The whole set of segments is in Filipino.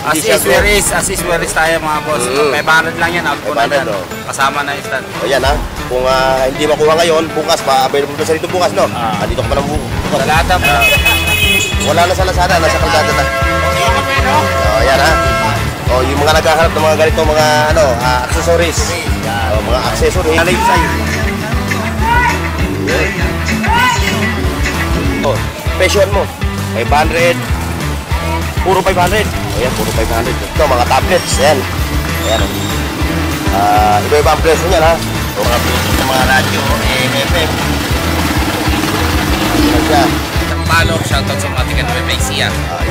As is where is tayo mga boss. 500 lang yan, out ko na yan. Kasama na yung stand. O yan ha, kung hindi makuha ngayon, bukas pa, available pa sa dito bukas, no? Dito ka pa lang bukas. Sa lahat wala na sa Lazada, nasa kalsada na. O yan ha. O yung mga naghahanap ng mga ganito, mga accessories. O mga accessories. Alay sa'yo. O, passion mo. 500. Puro 500. Ayan, puro 500. Ito, mga tablets. Ayan. Ayan. Iba-iba ang presyo niyan, ha? Ito, mga presyo ng mga radyo, FM. Ayan siya. Sampalok, shoutout sa mga tigan ng Siya.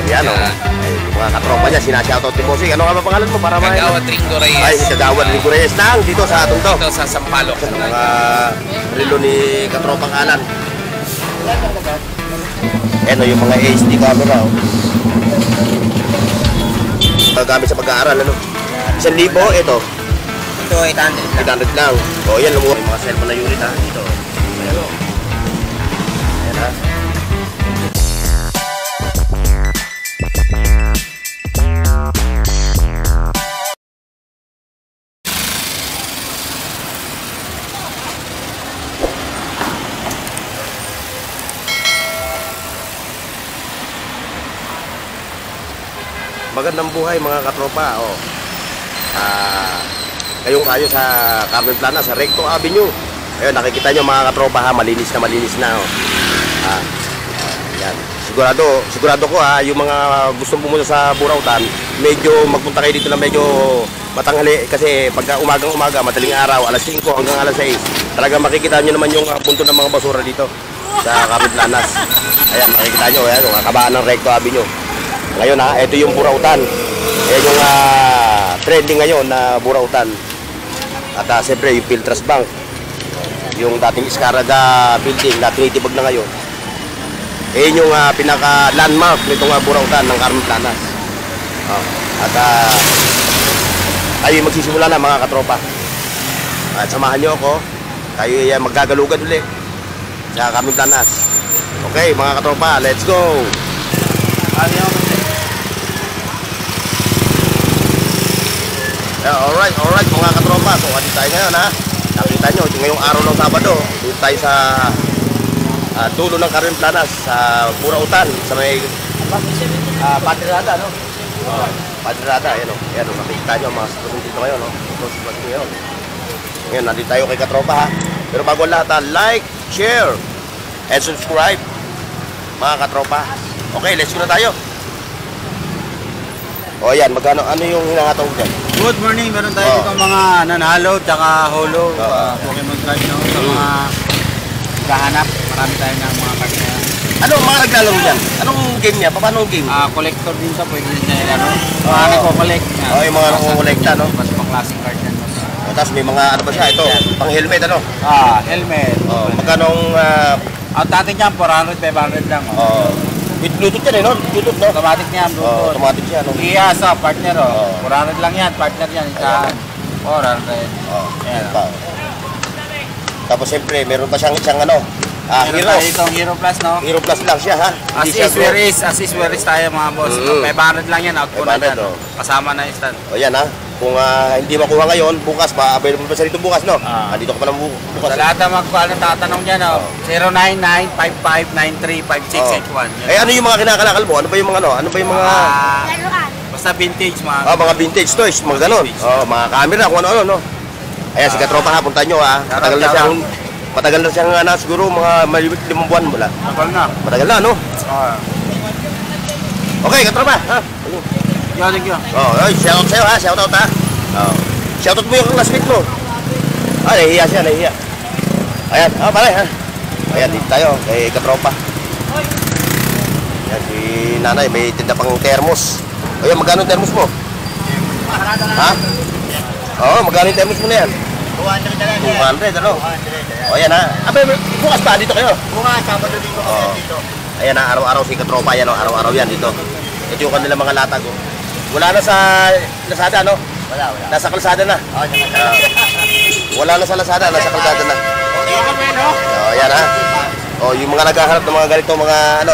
Ayan, o. Yung mga katropa niya, sinashoutout ni Bossing. Ano nga ba pangalan mo? Para Kagawad Ringo Reyes. Ay, si Kagawad Ringo Reyes lang. Dito sa atong to. Dito sa Sampalok. Sa mga relo ni katropang Alan. Ayan o, yung mga HD camera, o. Gamit sa pag-aaral, ano? 1,000, ito. Ito, 800 lang. 800 lang. O, yan, lumuha. Mga cellphone na unit, ha? Dito. Ayan o. Ayan, ha? Magandang buhay mga katropa. Ngayong kayo sa Carmen Plana, sa Recto Avenue. Ayun, nakikita nyo mga katropa, ha, malinis na. Yan. Sigurado ko, ha, yung mga gustong pumunta sa Burautan, medyo magpunta kayo dito na medyo matanghali. Kasi pagka umaga, madaling araw, alas 5 hanggang alas 6, talaga makikita nyo naman yung punto ng mga basura dito sa Carmen Planas. Ayan, makikita nyo, ayan, yung kabaan ng Recto Avenue. Ngayon, ha, ito yung Burautan. Ayan yung trending ngayon na Burautan. At siyempre yung Piltras Bank, yung dating Escaraga building, dating itibag na ngayon. Ayan yung pinaka-landmark nitong Burautan ng Carmen Planas. At tayo magsisimula na mga katropa. At samahan nyo ako. Tayo maggagalugan ulit sa Carmen Planas. Okay mga katropa, let's go! Alright mga katropa, so adi tayo ngayon, ha. Nakita nyo, ngayong araw ng Sabado, dito tayo sa dulo ng Carmen Planas, sa Burautan, sa may Padre-Rada, no? Padre-Rada, ayan o. Ayan o, nakikita nyo mga sitwasyon dito ngayon, no? Ngayon, nandito tayo kay katropa, ha. Pero bago lahat, ha, like, share, and subscribe mga katropa. Okay, let's go na tayo. O yan, ano yung hinangatong dyan? Good morning, meron tayo dito mga nanalo tsaka holo, Pokemon card, no? Sa mga kahanap, marami tayo ng mga card na yan. Anong mga naglalaro dyan? Anong game niya? Paano game? Collector din sa pwede din niya, ano? Nagko-collect. Yung mga nagko-collecta, no? Mas mga classic card yan. Tapos may mga ano ba siya? Ito, pang helmet, ano? Helmet. Magkanong... Ang dati niyan, 400, 500 lang. With Bluetooth yan, no? Bluetooth, no? Automatic niyan, Bluetooth. Automatic siya, no? Iya, sa partner, 400 lang yan, partner yan. Isa, 400. Ayan. Tapos siyempre, meron pa siyang ano? Hero. Itong Hero Plus, no? Hero Plus lang siya, ha? As is where is tayo mga boss. 500 lang yan, out ko na yan. Kasama na yung stand. O yan, ha? Kung hindi makuha ngayon, bukas pa, available pa sa dito bukas, no? Dito ka pa lang bukas. Sa lahat ng tatanong dyan, 099-5593-5681. Ano yung mga kinakalakal mo? Ano ba yung mga ano? Ano ba yung mga... basta vintage, mga... mga vintage toys, mga ganon. Mga camera, kung ano-ano, no? Ayan, si katropa, ha, punta nyo, ha? Matagal na siyang, siguro mga 5 buwan mula. Matagal na, no? Okay, katropa, ha? Thank you. Shoutout sa'yo, ha? Shoutout, ha? Shoutout mo yung classmate mo. Nahihiya siya, nahihiya. Ayan, pare, ha? Ayan, dito tayo, kay katropa. Ayan, si nanay, may tinda pang thermos. Ayan, magkano thermos mo? Ha? Magkano yung thermos mo na yan? 200, ano? Ayan, ha? Bukas pa, dito kayo? Bukas, Sabado dito kasi dito. Ayan, ha? Araw-araw si katropa, ayan, araw-araw yan dito. Ito yung kanilang mga latag, Wala na sa Lazada, no? Wala. Nasa kalsada na. Wala na sa Lazada, nasa kalsada na. Ayan, ha? Yung mga naghahanap ng mga ganito, mga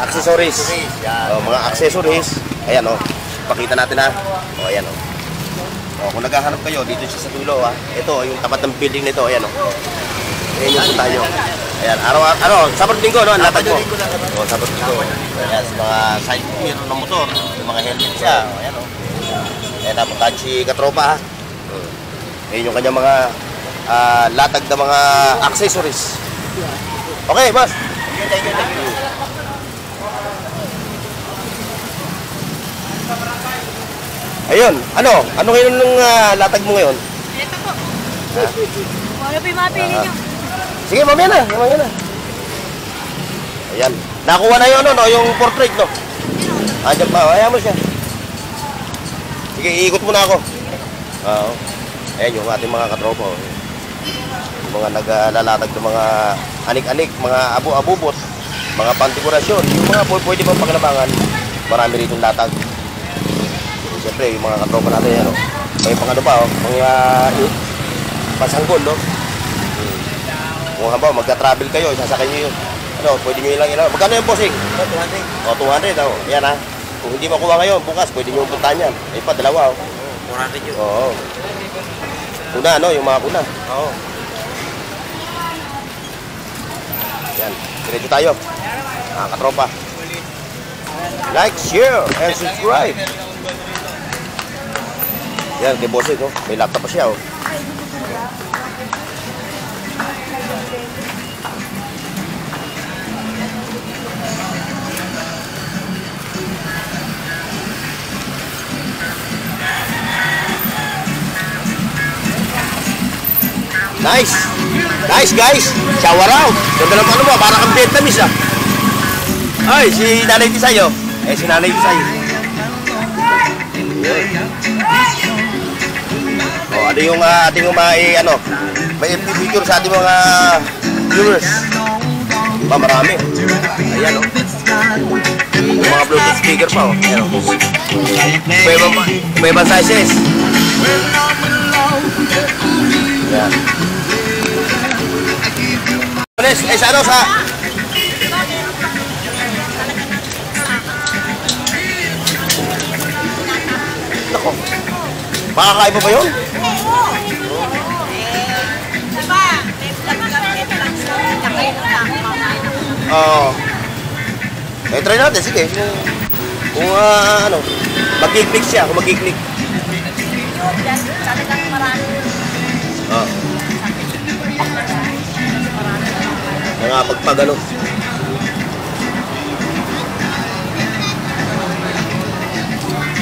accessories. Mga accessories. Ayan, ipakita natin ha. O, ayan o. O, kung naghahanap kayo, dito siya sa dulo ha. Ito, yung tapat ng building nito, ayan o. Ayan yung puntahan nyo. Ayan, Sabado Linggo, no? Ang latag mo. O, Sabado Linggo. Ayan, sa mga side mirror ng motor, yung mga helmet siya. O, ayan o. Ayan, napuntahan si Katropa ha. Ayan yung kanyang mga latag na mga accessories. Okay, boss. Thank you. Ayun, ano ngayon ng latag mo ngayon? Ito po. Ano pa yung mapili nyo? Sige, mamaya na. Ayan, nakuha na yun, no? Yung portrait, no? Andiyan pa, ayaw mo siya. Sige, iikot mo na ako. Oo. Ayan yung ating mga katropa. Yung mga naglalatag ng mga anik-anik, mga abu-abubot, mga pandekorasyon, yung mga pwede pang paglabangan, marami rito latag. Siyempre, yung mga katropa natin, ano, may pang ano pa, mga pasanggol, no? Kung halimbawa, magka-travel kayo, sasakay nyo yun. Ano, pwede nyo ilang. Magkano yung bossing? 200. O, 200, oh. Yan ha. Kung hindi makuha ngayon, bukas, pwede nyo puntahan yan. Ay pa, dalawa, oh. 400 yun. Oo. Kuna, no? Yung mga kuna. Oo. Yan. Diretso tayo. Mga katropa. Like, share, and subscribe. Yan, kay bossing, oh. May laptop pa siya, oh. Nice guys, shower out. Ganda ng ano mo, parang kang Vietnamese ah. Ay, si Nanay Tisay oh. Si Nanay Tisay. Oh, ano yung ating may picture sa ating mga viewers. Marami. Ayan oh. Yung mga Bluetooth speaker pa oh. Ayan oh. May sizes. Ayan. Sa ano sa nako, makakain pa ba yun? Oo. Try natin, sige. Kung mag-click siya, kung mag-click. Talagang marami. Oo. Mga pagpagano.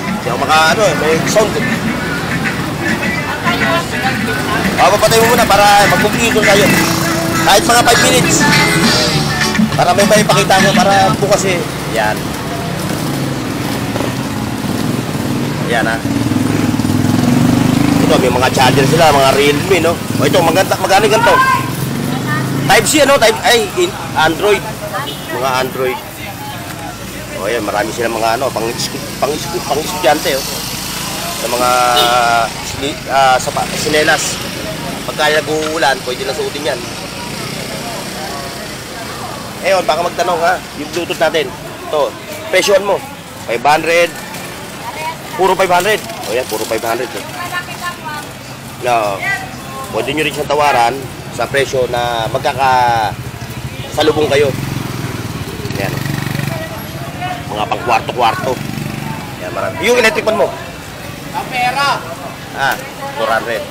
Hindi ako may sound. Papatay mo muna para mag-completion tayo. Kahit mga 5 minutes. Para may maipakita ko para bukas eh. Yan. Yan ha. Ito, may mga charger sila, mga Realme, no? O ito, magkano ganito? Type-C, ano? Android. Mga Android. O yan, marami sila mga pang estudyante, oh. Sa mga sinelas. Pagka nag-uulan, pwede na suotin yan. Ewan, baka magtanong ha, yung Bluetooth natin. Ito, presyon mo. 500. Puro 500. O yan, puro 500. Eh. No, pwede nyo rin siyang tawaran sa presyo na magkakasalubong kayo. Yan. Mga pang kwarto-kwarto. Yan, marami. Yung electric fan mo? Ang pera! 400.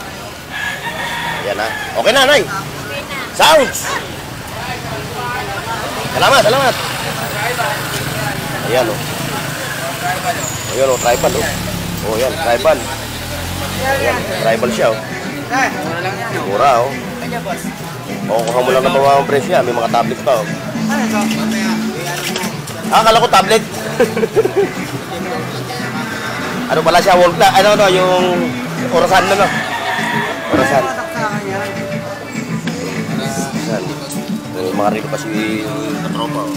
Yan ha. Okay na, Nay. Sounds! Salamat. Ayan, oh. Ayan, oh, tribal, oh. Oh, yan, tribal. Ayan, tribal siya, oh. Mura, oh. Kuha mo lang na pamamang presyo yan. May mga tablet pa, oh. Akala ko tablet. Ano pala siya, wall clock? Yung orasan na, no? Orasan. May mga rito pa si katropa, oh.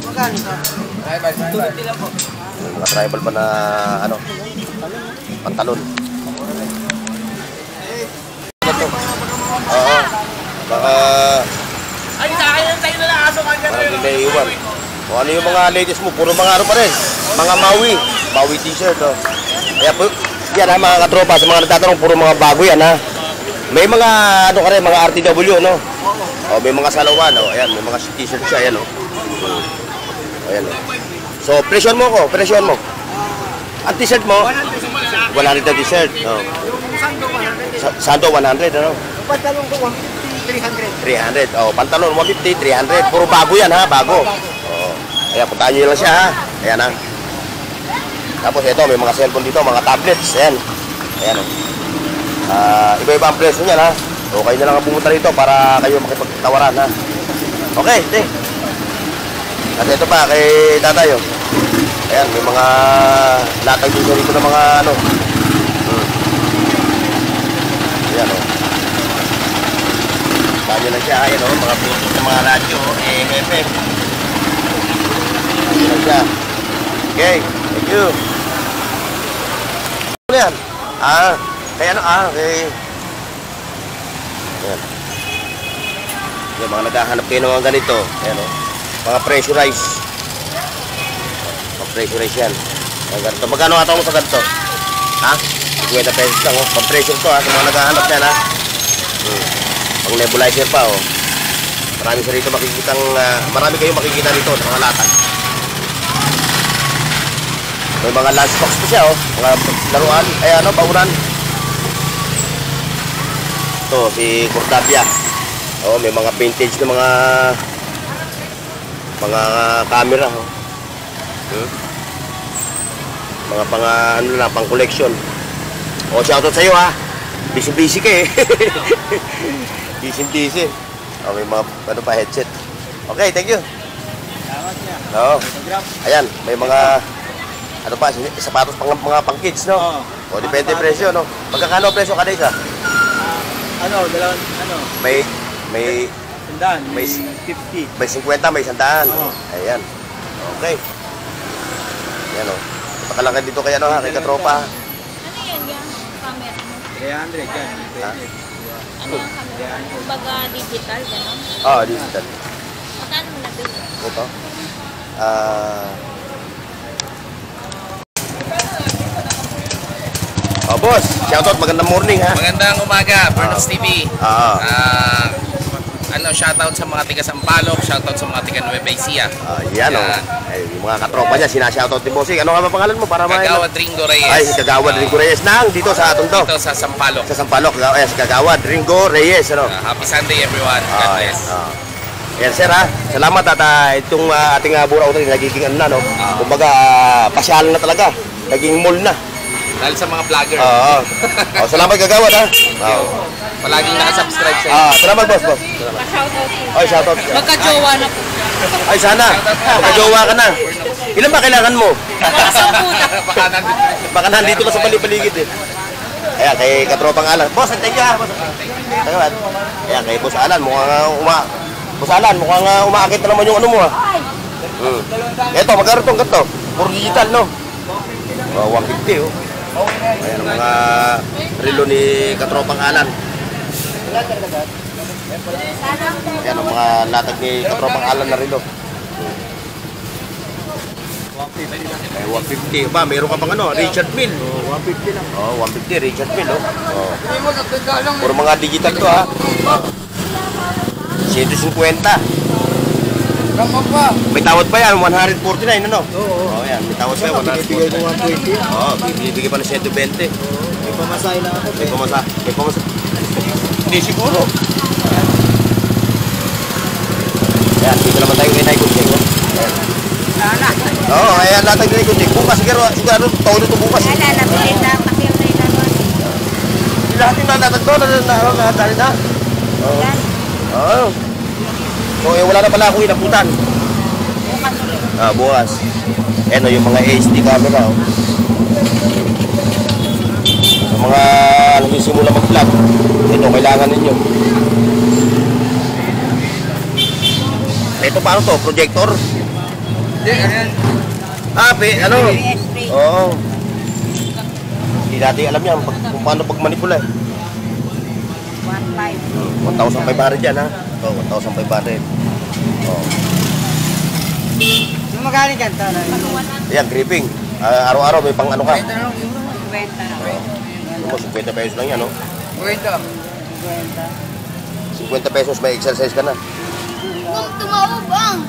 Magkano ka? May mga tribal pa na, pantalon. Oo. Baka Ay, sa akin yung tayo na aso ka dyan. parang hindi iwan. Kung ano yung mga latest mo, puro mga pa rin. Mga Maui t-shirt, oh. Ayan po, yan ha mga katropa, sa mga nagtatanong, puro mga bago yan ha. May mga, ano ka rin, mga RTW, no? O, may mga salawan, o, ayan, may mga t-shirt siya, ayan, o. Ayan, o. So, presyon mo ko, presyon mo. Ang t-shirt mo, 100 na t-shirt, o. Sando, 100, ano? Pantalon ko, 150, 300. 300, o, pantalon, 150, 300. Puro bago yan ha, bago. O, ayan, puntahan nyo lang siya ha. Ayan ha. Tapos ito, may mga cellphone dito, mga tablets, ayan. Ayan, o. Iba-iba ang presyo niyan ha. So kayo na lang ang pumunta rito para kayo makipagtawaran ha. Okay, ito. At ito pa kay tatay. Ayan, may mga latag dito ng mga ano. Ayan o. Tanyo lang siya. Ayan o, mga bluetooth ng mga radyo. FM. Tanyo lang siya. Okay, thank you. Ano yan? Kaya ano, okay. Ayan. Yung mga naghahanap kayo ng mga ganito. Ayan o. Mga pressurize. Mga pressurize yan. Mga ganito. Magkano nga ito mo sa ganito? Ha? 50 pesos lang o. Pag-pressure to ha. Sa mga naghahanap yan ha. Pang nebulizer pa o. Marami sa rito makikitang, marami kayong makikita dito sa mga latag. May mga lunchbox pa siya o. Mga laruan. Ay ano, baunan. Ito, si Cordapia. Oh, may mga vintage na mga camera, oh. Mga ano na, pang collection. Oh, shoutout sa iyo ha. Busy ka eh. Busy. Oh, may mga ano pa headset. Okay, thank you. Salamat niya. Oo. Ayan, may mga ano pa, sapatos mga pang kids, no? Oh, depende presyo, no? Magkakano presyo kada isa? Ano, dalawang, ano? May Sandaan, may 50. May 50, may 100. Ayan. Okay. Ayan o. Punta lang dito kay ano ha, kay katropa. Ano yan yan? Camera mo? 300 yan. Ha? Ano yung camera? Kumbaga digital, gano'n? Oo, digital. Magkano mo nabili? Ito. Oh, boss. Shoutout. Magandang morning ha. Magandang umaga, Bernox TV. Shoutout sa mga tiga Sampaloc, shoutout sa mga tiga Nueva Ecija. Yan o. Ay, yung mga katropa niya, sinashoutout ni Bossing. Ano nga ba pangalan mo? Para Kagawad Ringo Reyes. Ay, si Kagawad Ringo Reyes. Nang dito sa Tondo. Dito sa Sampaloc. Sa Sampaloc. Ay, si Kagawad Ringo Reyes. Ano? Happy Sunday everyone. God bless. Yan sir ha. Salamat at itong ating buraw ito nagiging ano na no. Kumbaga pasyalan na talaga. Naging mall na. Dahil sa mga vlogger. Oo. Salamat Kagawad ha. Palaging nakasubscribe sa Salamat boss. Pa-shoutout po. Ay, shoutout. Magka-jowa na po. Ay, sana. Magka-jowa ka na. Ilan ba kailangan mo? Baka nandito ka sa paligid eh. Ayan, kay katropang Alan. Boss, thank you ha. Kagawad. Ayan, kay Boss Alan. Boss Alan, mukhang umaakit na naman yung ano mo ha. Ito, magkano itong gato? Puro digital, no? 150 oh. Ayan ang mga relo ni katropang Alan. Ayan ang mga latag ni katropang Alan na relo. 150 ba? Mayroon ka pang ano? Richard Mille. 150 lang. 150 Richard Mille Puro mga digital to ha. 150. May tawad pa yan, 149 ano? Oo. Yan, may tawad pa yan, 149. Binibigay ko 120. Oo, bibigay pa ng 120. May pamasahe lang ako. May pamasa. Hindi siguro. Ayan, dito naman tayo kay Nay Kunting. Oo, ayan, latag ni Nay Kunting. Bukas, siguro, todo ito bukas. Nabili na pakyaw na ilawan. Lahat yung latag to, dahil na. Oo. So, wala na pala ako inaputan. Bukas. Ayan o, yung mga HD camera. Yung mga nagsisimula mag-vlog. Ito, kailangan ninyo. Ito, paano to? Projector? Ano? Oo. Hindi natin alam yan kung paano pag-manipula eh. 1,500 yan ha. 1,500. Yung magaling ka ito. Ayan, gripping. Araw-araw may pang ano ka. Mo, 50 pesos lang yan, no? 50. 50 pesos, may exercise ka na. Tumaob ang.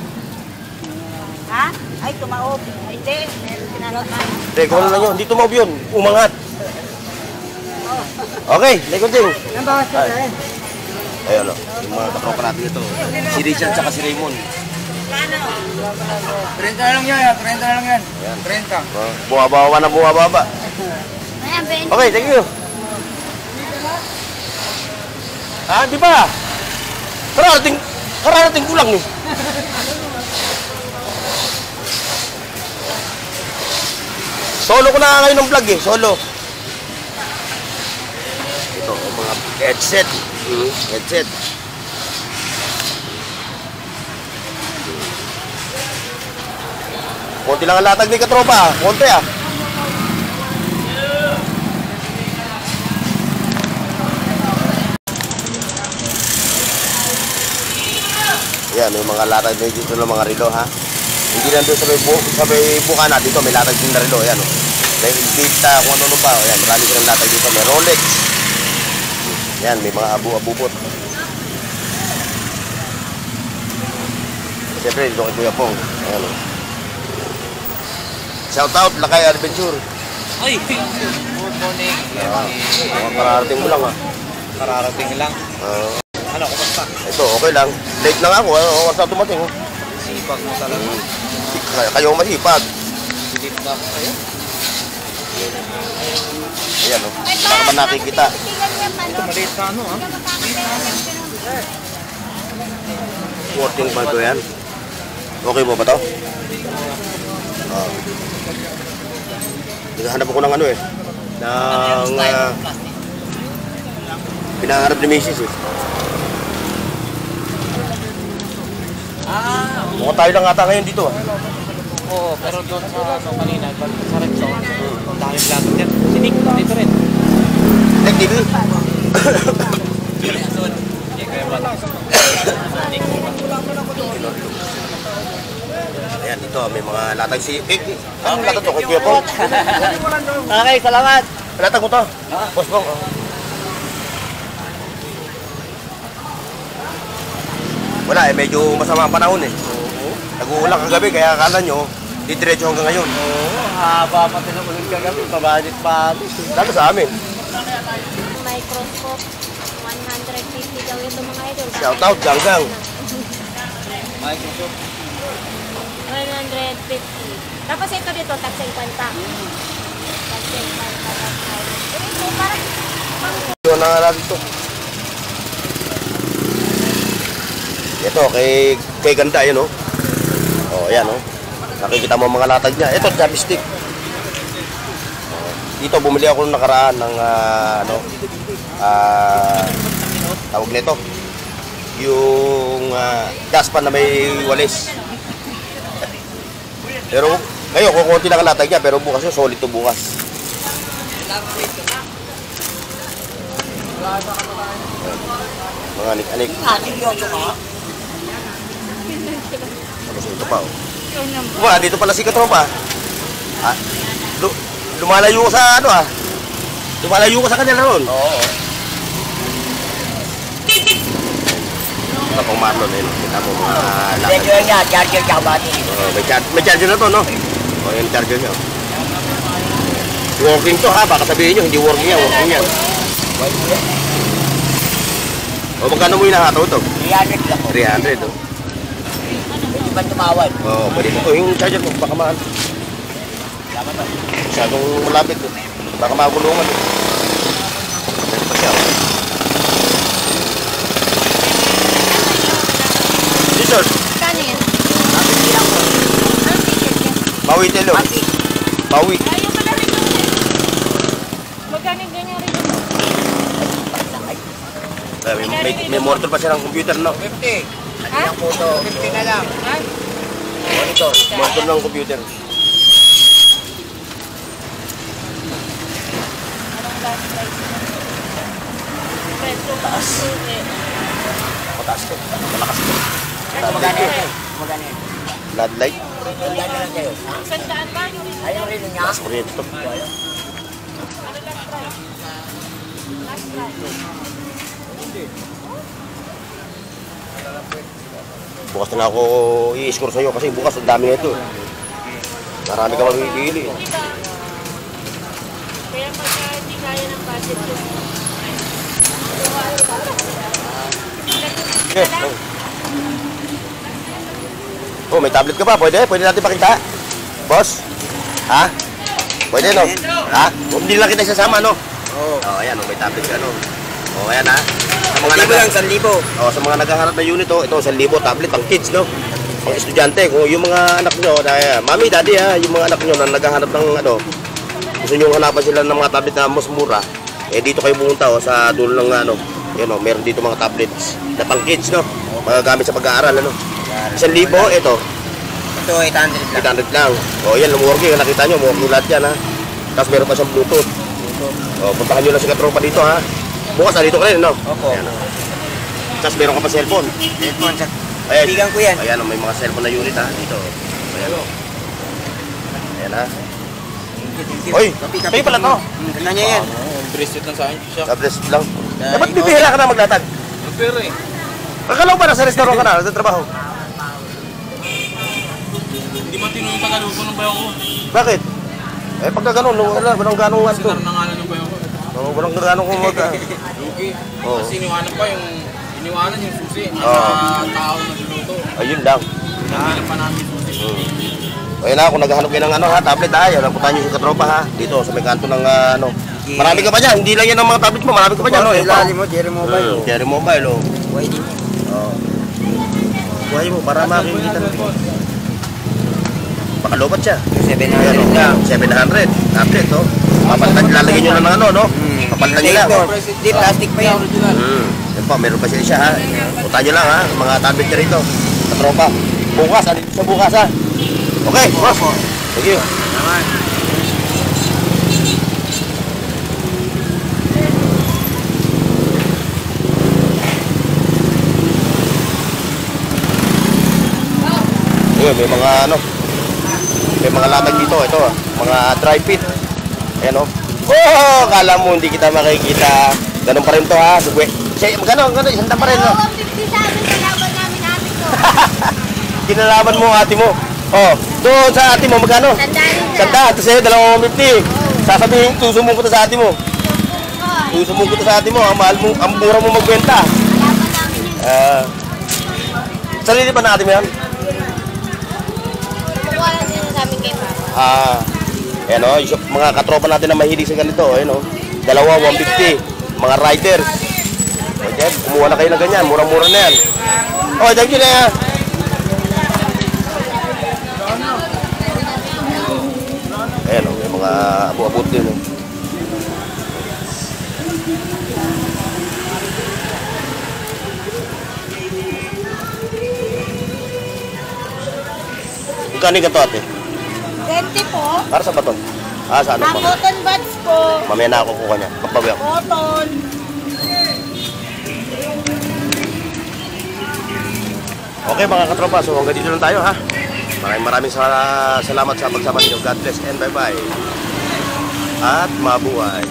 Ha? Ay, tumaob. Ay, hindi. Pinalaman. Hindi, kung ano lang yun, hindi tumaob yun. Umangat. Okay, likod din. Ang bawas ko na rin. Ayun, no? Yung mga katropa natin ito. Si Richard at si Raymond. 30 na lang yan. 30 na lang yan. 30. Bumababa na bumababa. Ayan, Ben. Okay, thank you. Ah, di ba? Kararating ko lang eh. Solo ko na ngayon ng vlog eh, solo. Ito, mga headset. Headset. Konti lang ang latag ni katropa, konti ah. Yan, may mga latag na dito ng mga relo ha. Hindi lang doon sa may bukana dito, may latag din na relo. Ayan o. May Invicta, kung ano pa. Ayan, marami silang latag dito. May Rolex. Yan, may mga abu-abubot. Siyempre, dito kay Kuya Pong. Ayan o. Shout out, Lakay Adventure. Ay, good morning. Kararating mo lang ha. Kararating lang. Ano, kumusta? Ito, okay lang. Late lang ako. Oras na tumating. Sipag mo talaga. Kayo masipag. Silip na ako kayo. Ayan o. Wala ka ba nakikita? Ito, maliit na ano, ha? Working ba ito yan? Okay mo ba ito? Hinahanap ako ng ano eh. Ng pinahanap ni Mrs. eh. Mukhang tayo lang ata ngayon dito ah. Oo, pero doon sa ano kanina, sa red zone, ang dami plato dyan. Sinik, dito rin. Technical. Ayan, dito may mga latag si... Anong latag to? Kay Kuya Pong? Okay, salamat. Latag mo to? Boss Pong. Wala eh, medyo masama ang panahon eh. Nag-uulan kagabi, kaya akala nyo, di diretso hanggang ngayon. Oo, haba pa tinukulit kagabi. Pabadit pa ako. Lalo sa amin. Microscope. 150 daw ito mga idol. Shout out, Ganggang. Microsoft. 150. Tapos ito dito, tag 50. Tag 50. Ito, parang Ito na nga natin ito. Ito, kay ganda yun, oh. Oh, ayan, oh. Nakikita mo mga latag niya. Ito, chopstick. Dito, bumili ako nung nakaraan ng, tawag nito. Yung gas pan na may walis. Pero, ngayon, kukunti lang ang latag niya, pero bukas yun, solid to bukas. Mga anik-anik. Tapos ito pa, oh. Wala, dito pala si katropa. Lumalayo ko sa ano ah. Lumalayo ko sa kanila ron. Oo. Ito pong Marlon, eh. Kita mo mga lakad. Charger niya, charger niya battery. May charger na to, no? O, yung charger niya. Working to ha, baka sabihin nyo, hindi working yan, working yan. O, magkano mo hinahataw ito? 300 lang po. 300, oh. Hindi ba tumawad? Oo, pwede mo. Oh, yung charger ko, baka mahal. Masyadong malapit, eh. Baka magulungan, eh. Meron pa siya, oh. T-shirt. kanin. Hindi lang po. Ang ticket niya. Bawi telo. Bawi. Ayaw ka na rin yung magkano ganyan rin yung May monitor pa siya ng computer, no? 50. Ha? Ang puto. 50 na lang. Ha? Monitor. Monitor ng computer. Anong last price mo? Peso taas. Mataas ko. Malakas ko. Magkano yan? Magkano yan? Floodlight. Magkano lang kayo? Ha? Sandaan ba? Ayaw rin niya? Mas kuryente to. Bukas na ako i-score sa'yo kasi bukas ang dami nito. Marami ka mamipili. Diba? Kaya pagka hindi kaya ng budget yung Okay. Oh, may tablet ka pa? Pwede? Pwede natin pakita? Boss? Ha? Pwede, no? Ha? Hindi lang kita isasama, no? Oo. Oh, ayan, oh, may tablet ka, no? Oh, ayan, ha? Sa mga Libo lang, 1,000. oh, sa mga naghahanap na unit, oh, ito, 1,000 tablet, pang kids, no? Pang estudyante, kung yung mga anak nyo, mami, daddy, ha, yung mga anak nyo na naghahanap ng, ano, gusto nyo hanapan sila ng mga tablet na mas mura, eh, dito kayo pumunta, oh, sa dulo ng, ano, yun, oh, meron dito mga tablets na pang kids, no? Magagamit sa pag-aaral, ano? 1,000, ito, Ito, 800 lang. 800 lang. O, yan, lumworking, nakita nyo, working lahat yan, ha? Tapos meron pa siyang Bluetooth. O, puntahan nyo lang si Katropa dito, ha? Bukas, dito ka rin, no? Opo. Ayan, tapos meron ka pa cellphone. Headphone sa Ayan. kaibigan ko yan. Ayan, may mga cellphone na unit, ha? Dito. Ayan, o. Ayan, ha? Thank you. Oy, Kapi, kayo pala to. Ganda niya yan. Bracelet lang sa akin siya. Tapos lang. Ba't bibihira ka na maglatag? Pero eh. Akala ko ba nasa restaurant ka na? Nagtatrabaho? Hindi matino yung tagaluto ng bayo ko. Bakit? Eh, pagka ganun, walang ganong Kasi naranangalan ng bayo ko. walang ganong kung mag... Lugi. Oo. Kasi iniwanan yung susi. Oo. Sa tao na niluto. Ayun lang. Nagbilang pa namin yung susi. Ayun na, kung naghahanap kayo ng ano, ha, tablet, ha, yan, napuntahan nyo si Katropa, ha, dito sa may kanto ng, ano, marami ka pa dyan, hindi lang yan ang mga tablet mo, marami ka pa dyan, no? Ilalim mo, Jerry Mobile. Jerry Mobile, oh. Pwede. Buhay mo, para makikita natin. Baka lobat siya. 700 lang. 700, tablet, oh. Papalitan, lalagyan nyo lang ng ano, no? Papalitan nyo lang. Hindi, plastic pa yan. Yan pa, meron pa siya, ha. Puntahan nyo lang, ha, mga tablet nyo rito. Katropa. Bukas, alin sa bukas, ha. Okay, boss. Thank you. Naman. Ayun, may mga ano, may mga latag dito, ito, mga dry fit. Ayan, oh. Oh, kala mo hindi kita makikita. Ganun pa rin to, ha. Sugwe. Magkano, isang pa rin, no? 150 sa amin, kalaban namin ate ko. Kinalaban mo ate mo. Oh, doon sa ate mo, magkano? Tandaan na. Sanda, ito sa'yo, 250. Sasabihin, tusumbong ko to sa ate mo. Tusumbong ko to sa ate mo, ang mahal mo, ang mura mo magbenta. Kalaban namin yun. Sarili pa na ate mo yan? Kumuha lang din sa amin kay Papa. Ayan o, yung mga katropa natin na mahilig sa ganito, ayan o. Dalawa, 150. Mga riders. Okay, kumuha na kayo na ganyan, mura-mura na yan. Oh, thank you na yan. Ayan o, may mga abu-abot din o. Magkano ka to ate? 20 po. Para sa baton? Sa ano Mga pa? cotton buds po. Mamaya na ako kukuha niya. Magpawi ako. Cotton. Okay mga katropa, so hanggang dito lang tayo ha. Maraming salamat sa pagsama ninyo. God bless and bye-bye. At mabuhay.